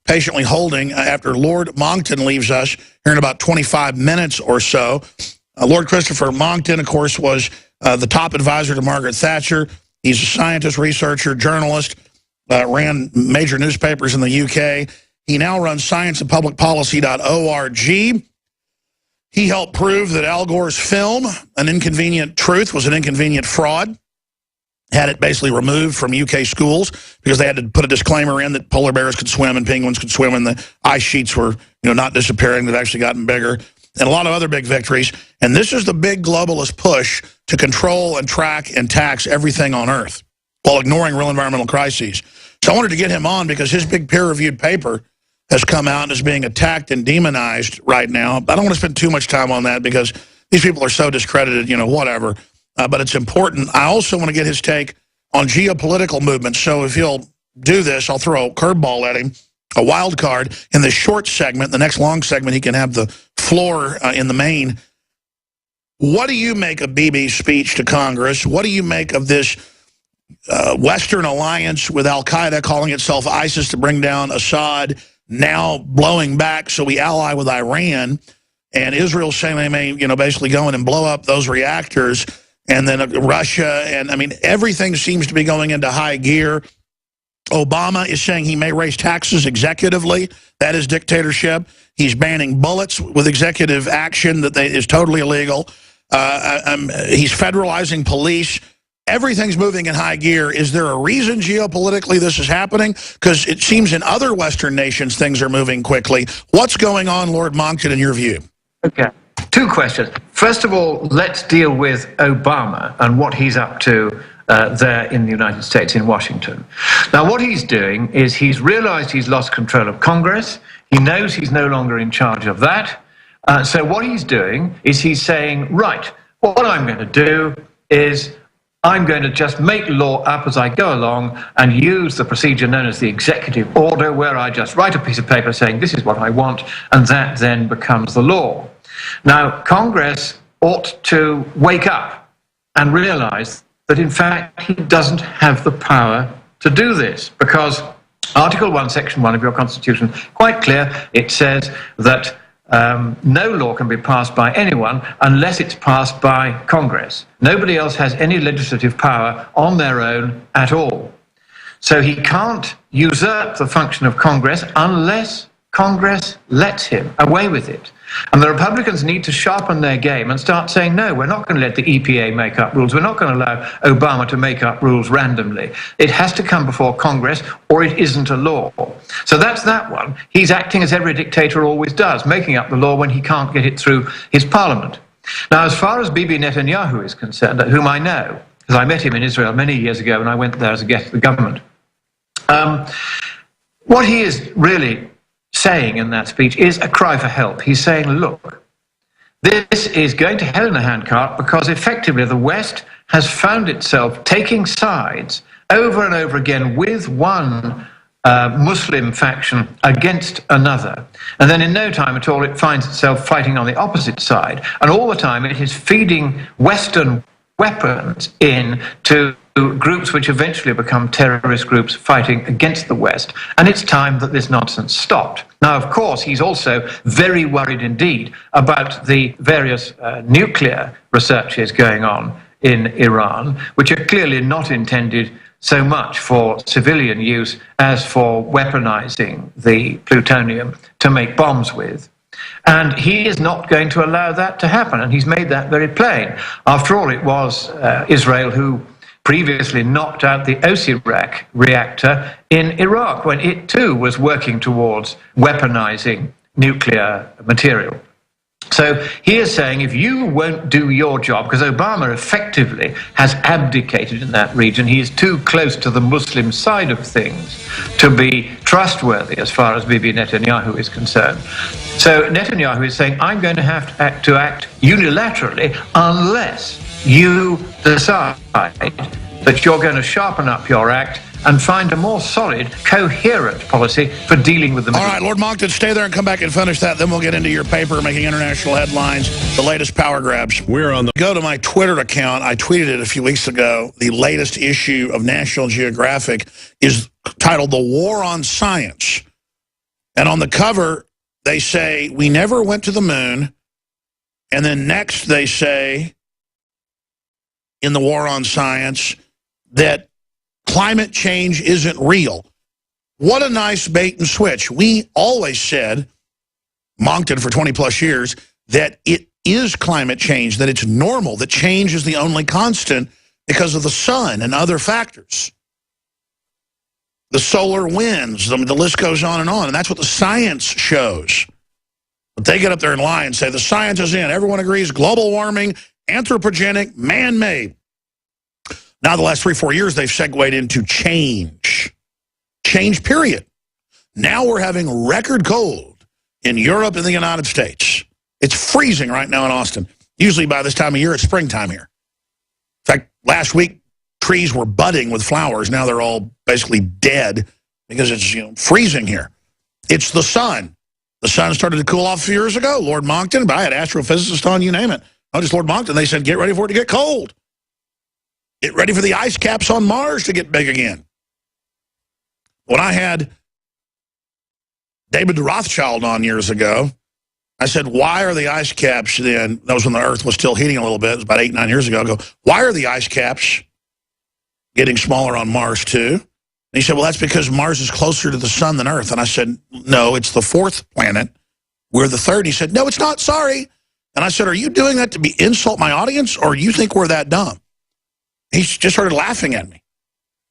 patiently holding after Lord Monkton leaves us here in about 25 minutes or so. Lord Christopher Monkton, of course, was the top advisor to Margaret Thatcher. He's a scientist, researcher, journalist, ran major newspapers in the UK. He now runs scienceandpublicpolicy.org. He helped prove that Al Gore's film, An Inconvenient Truth, was an inconvenient fraud. Had it basically removed from UK schools because they had to put a disclaimer in that polar bears could swim and penguins could swim and the ice sheets were, not disappearing. They've actually gotten bigger. And a lot of other big victories. And this is the big globalist push to control and track and tax everything on Earth while ignoring real environmental crises. So I wanted to get him on because his big peer-reviewed paper has come out and is being attacked and demonized right now. I don't want to spend too much time on that because these people are so discredited, whatever. But it's important. I also want to get his take on geopolitical movements. So if he'll do this, I'll throw a curveball at him, a wild card. In the short segment, the next long segment, he can have the floor in the main. What do you make of Bibi's speech to Congress? What do you make of this Western alliance with al-Qaeda calling itself ISIS to bring down Assad, now blowing back so we ally with Iran, and Israel saying they may, basically go in and blow up those reactors, and then Russia, and I mean, everything seems to be going into high gear. Obama is saying he may raise taxes executively. That is dictatorship. He's banning bullets with executive action that is totally illegal. He's federalizing police. Everything's moving in high gear. Is there a reason geopolitically this is happening? Because it seems in other Western nations things are moving quickly. What's going on, Lord Monkton, in your view? Okay. Two questions. First of all, let's deal with Obama and what he's up to there in the United States, in Washington. Now, what he's doing is he's realized he's lost control of Congress. He knows he's no longer in charge of that. So what he's doing is he's saying, right, what I'm going to do is I'm going to just make law up as I go along and use the procedure known as the executive order, where I just write a piece of paper saying this is what I want, and that then becomes the law. Now, Congress ought to wake up and realize that, in fact, he doesn't have the power to do this, because Article 1, Section 1 of your Constitution, quite clear, it says that no law can be passed by anyone unless it's passed by Congress. Nobody else has any legislative power on their own at all. So he can't usurp the function of Congress unless Congress lets him away with it. And the Republicans need to sharpen their game and start saying, no, we're not going to let the EPA make up rules. We're not going to allow Obama to make up rules randomly. It has to come before Congress or it isn't a law. So that's that one. He's acting as every dictator always does, making up the law when he can't get it through his parliament. Now, as far as Bibi Netanyahu is concerned, whom I know, because I met him in Israel many years ago when I went there as a guest of the government, what he is really saying in that speech is a cry for help. He's saying, look, this is going to hell in a handcart because effectively the West has found itself taking sides over and over again with one Muslim faction against another. And then in no time at all, it finds itself fighting on the opposite side. And all the time it is feeding Western weapons in to groups which eventually become terrorist groups fighting against the West. And it's time that this nonsense stopped. Now, of course, he's also very worried indeed about the various nuclear researches going on in Iran, which are clearly not intended so much for civilian use as for weaponizing the plutonium to make bombs with. And he is not going to allow that to happen, and he's made that very plain. After all, it was Israel who previously knocked out the Osirak reactor in Iraq, when it too was working towards weaponizing nuclear material. So he is saying, if you won't do your job, because Obama effectively has abdicated in that region, he is too close to the Muslim side of things to be trustworthy as far as Bibi Netanyahu is concerned. So Netanyahu is saying, I'm going to have to act unilaterally unless you decide that you're going to sharpen up your act and find a more solid, coherent policy for dealing with the Middle East. All right, Lord Monkton, stay there and come back and finish that. Then we'll get into your paper making international headlines, the latest power grabs. Go to my Twitter account. I tweeted it a few weeks ago. The latest issue of National Geographic is titled The War on Science. And on the cover, they say, we never went to the moon. And then next they say, in the war on science, that climate change isn't real. What a nice bait and switch. We always said, Monkton for 20 plus years, that it is climate change, that it's normal, that change is the only constant because of the sun and other factors. The solar winds, the list goes on, and that's what the science shows. But they get up there and lie and say, the science is in. Everyone agrees, global warming, anthropogenic, man-made. Now, the last 3-4 years, they've segued into change. Change, period. Now we're having record cold in Europe and the United States. It's freezing right now in Austin. Usually by this time of year, it's springtime here. In fact, last week, trees were budding with flowers. Now they're all basically dead because it's freezing here. It's the sun. The sun started to cool off a few years ago. Lord Monkton, I had astrophysicists on, you name it. Not just Lord Monkton. They said, get ready for it to get cold. Get ready for the ice caps on Mars to get big again. When I had David Rothschild on years ago, I said, why are the ice caps then, that was when the Earth was still heating a little bit, it was about 8-9 years ago, I go, why are the ice caps getting smaller on Mars too? And he said, well, that's because Mars is closer to the sun than Earth. And I said, no, it's the fourth planet. We're the third. He said, no, it's not, sorry. And I said, are you doing that to insult my audience, or you think we're that dumb? He just started laughing at me.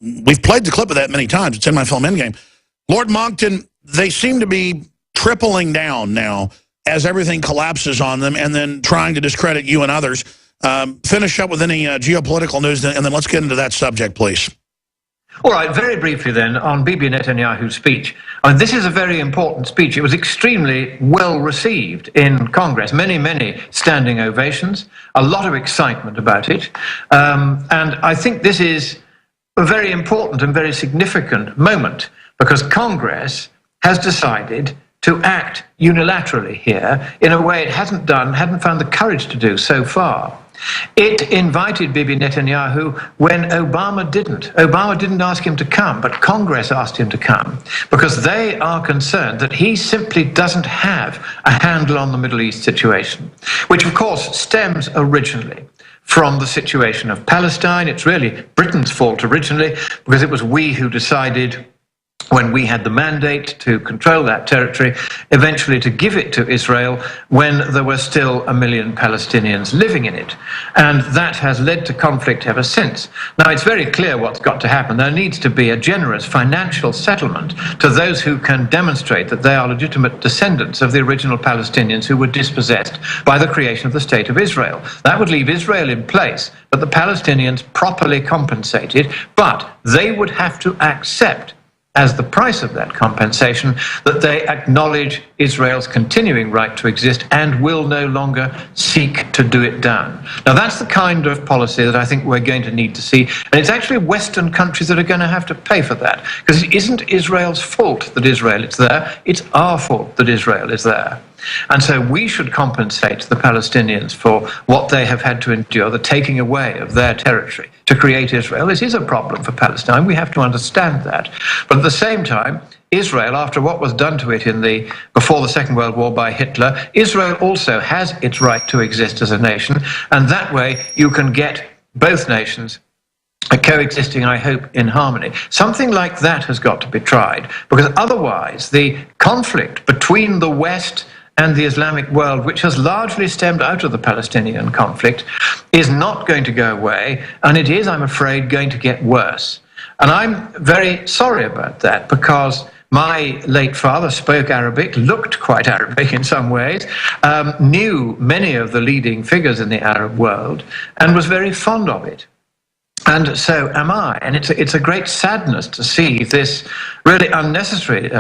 We've played the clip of that many times. It's in my film Endgame. Lord Monkton, they seem to be tripling down now as everything collapses on them, and then trying to discredit you and others. Finish up with any geopolitical news, and then let's get into that subject, please. All right, very briefly then, on Bibi Netanyahu's speech. This is a very important speech. It was extremely well received in Congress. Many standing ovations, a lot of excitement about it. And I think this is a very important and very significant moment, because Congress has decided to act unilaterally here in a way it hadn't found the courage to do so far. It invited Bibi Netanyahu when Obama didn't. Obama didn't ask him to come, but Congress asked him to come, because they are concerned that he simply doesn't have a handle on the Middle East situation, which of course stems originally from the situation of Palestine. It's really Britain's fault originally, because it was we who decided, when we had the mandate to control that territory, eventually to give it to Israel when there were still 1 million Palestinians living in it. And that has led to conflict ever since. Now, it's very clear what's got to happen. There needs to be a generous financial settlement to those who can demonstrate that they are legitimate descendants of the original Palestinians who were dispossessed by the creation of the State of Israel. That would leave Israel in place, but the Palestinians properly compensated, but they would have to accept, as the price of that compensation, that they acknowledge Israel's continuing right to exist and will no longer seek to do it down. Now, that's the kind of policy that I think we're going to need to see, and it's actually Western countries that are going to have to pay for that, because it isn't Israel's fault that Israel is there, it's our fault that Israel is there. And so we should compensate the Palestinians for what they have had to endure, the taking away of their territory to create Israel. This is a problem for Palestine. We have to understand that. But at the same time, Israel, after what was done to it before the Second World War by Hitler, Israel also has its right to exist as a nation. And that way you can get both nations coexisting, I hope, in harmony. Something like that has got to be tried, because otherwise the conflict between the West and the Islamic world, which has largely stemmed out of the Palestinian conflict, is not going to go away, and it is, I'm afraid, going to get worse. And I'm very sorry about that, because my late father spoke Arabic, looked quite Arabic in some ways, knew many of the leading figures in the Arab world, and was very fond of it. And so am I. And it's a great sadness to see this really unnecessary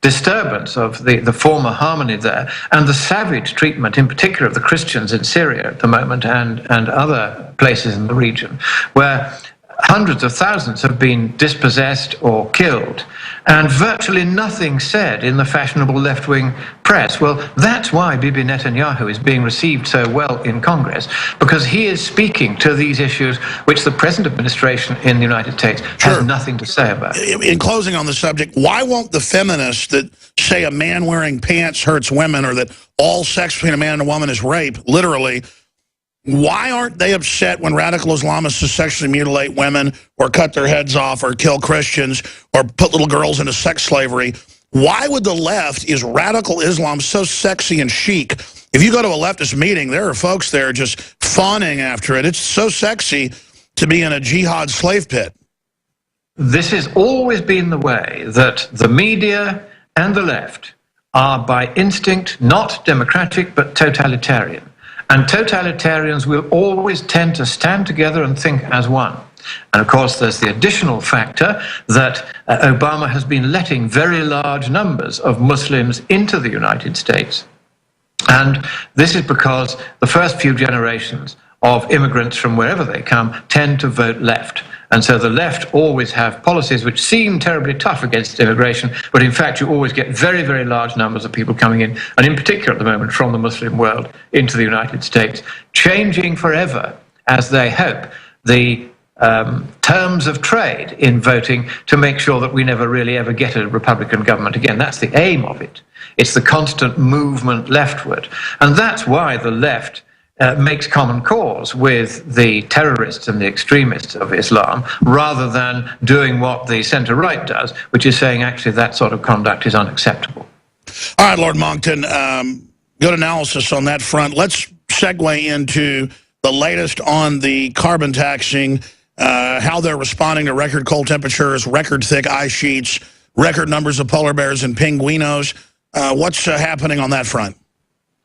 disturbance of the former harmony there, and the savage treatment, in particular, of the Christians in Syria at the moment, and other places in the region, where hundreds of thousands have been dispossessed or killed, and virtually nothing said in the fashionable left-wing press. Well, that's why Bibi Netanyahu is being received so well in Congress, because he is speaking to these issues which the present administration in the United States has nothing to say about. In closing on the subject, why won't the feminists that say a man wearing pants hurts women, or that all sex between a man and a woman is rape, literally, why aren't they upset when radical Islamists sexually mutilate women or cut their heads off or kill Christians or put little girls into sex slavery? Why would the left, is radical Islam so sexy and chic? If you go to a leftist meeting, there are folks there just fawning after it. It's so sexy to be in a jihad slave pit. This has always been the way that the media and the left are by instinct not democratic but totalitarian. And totalitarians will always tend to stand together and think as one. And of course, there's the additional factor that Obama has been letting very large numbers of Muslims into the United States. And this is because the first few generations of immigrants from wherever they come tend to vote left. And so the left always have policies which seem terribly tough against immigration, but in fact you always get very, very large numbers of people coming in, and in particular at the moment from the Muslim world into the United States, changing forever, as they hope, the terms of trade in voting to make sure that we never really ever get a Republican government again. That's the aim of it. It's the constant movement leftward. And that's why the left makes common cause with the terrorists and the extremists of Islam, rather than doing what the centre-right does, which is saying actually that sort of conduct is unacceptable. All right, Lord Monkton, good analysis on that front. Let's segue into the latest on the carbon taxing, how they're responding to record cold temperatures, record thick ice sheets, record numbers of polar bears and pinguinos. What's happening on that front?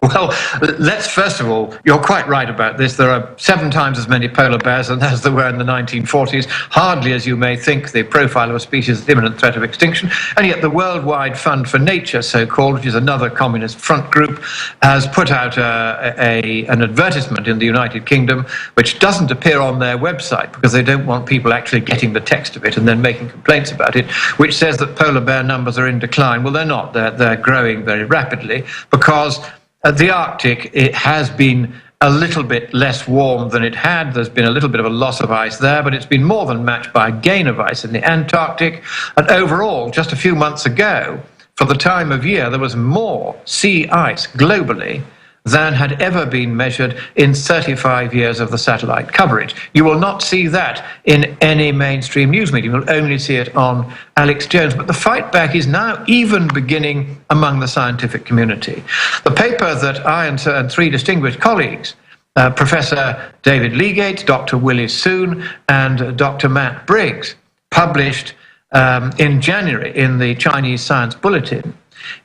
Well, let's first of all, you're quite right about this. There are 7 times as many polar bears as there were in the 1940s. Hardly, as you may think, the profile of a species at imminent threat of extinction. And yet the Worldwide Fund for Nature, so-called, which is another communist front group, has put out an advertisement in the United Kingdom, which doesn't appear on their website because they don't want people actually getting the text of it and then making complaints about it, which says that polar bear numbers are in decline. Well, they're not. They're growing very rapidly because the Arctic, it has been a little bit less warm than it had. There's been a little bit of a loss of ice there, but it's been more than matched by a gain of ice in the Antarctic. And overall, just a few months ago, for the time of year, there was more sea ice globally than had ever been measured in 35 years of the satellite coverage. You will not see that in any mainstream news media. You will only see it on Alex Jones. But the fight back is now even beginning among the scientific community. The paper that I and 3 distinguished colleagues, Professor David Leagate, Dr. Willis Soon, and Dr. Matt Briggs, published in January in the Chinese Science Bulletin,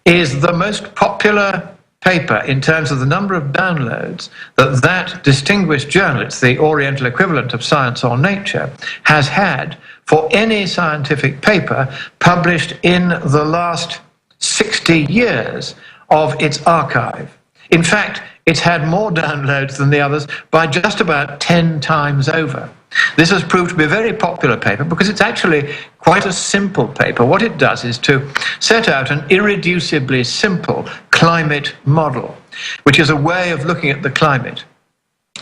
is the most popular paper in terms of the number of downloads that distinguished journal, it's the Oriental equivalent of Science or Nature, has had for any scientific paper published in the last 60 years of its archive. In fact, it's had more downloads than the others by just about 10 times over. This has proved to be a very popular paper because it's actually quite a simple paper. What it does is to set out an irreducibly simple climate model, which is a way of looking at the climate.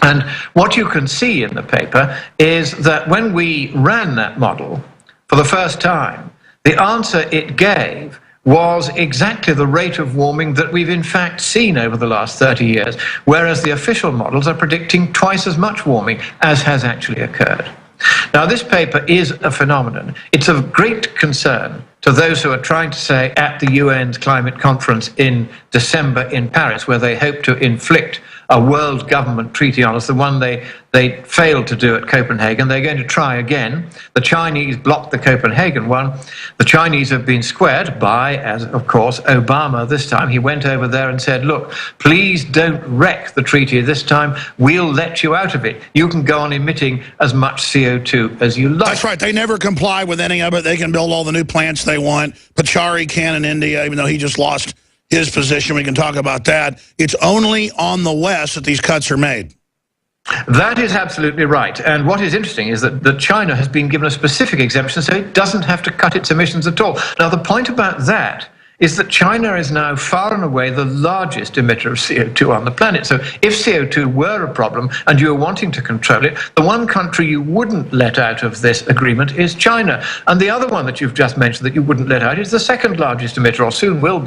And what you can see in the paper is that when we ran that model for the first time, the answer it gave was exactly the rate of warming that we've in fact seen over the last 30 years, whereas the official models are predicting twice as much warming as has actually occurred. Now, this paper is a phenomenon. It's of great concern to those who are trying to say at the UN's climate conference in December in Paris, where they hope to inflict a world government treaty on us, the one they failed to do at Copenhagen. They're going to try again. The Chinese blocked the Copenhagen one. The Chinese have been squared by, as of course, Obama this time. He went over there and said, look, please don't wreck the treaty this time. We'll let you out of it. You can go on emitting as much CO2 as you like. That's right. They never comply with any of it. They can build all the new plants they want. Pachari can in India, even though he just lost his position. We can talk about that. It's only on the West that these cuts are made. That is absolutely right. And what is interesting is that China has been given a specific exemption, so it doesn't have to cut its emissions at all. Now, the point about that is that China is now far and away the largest emitter of CO2 on the planet. So if CO2 were a problem and you were wanting to control it, the one country you wouldn't let out of this agreement is China. And the other one that you've just mentioned that you wouldn't let out is the second largest emitter, or soon will be.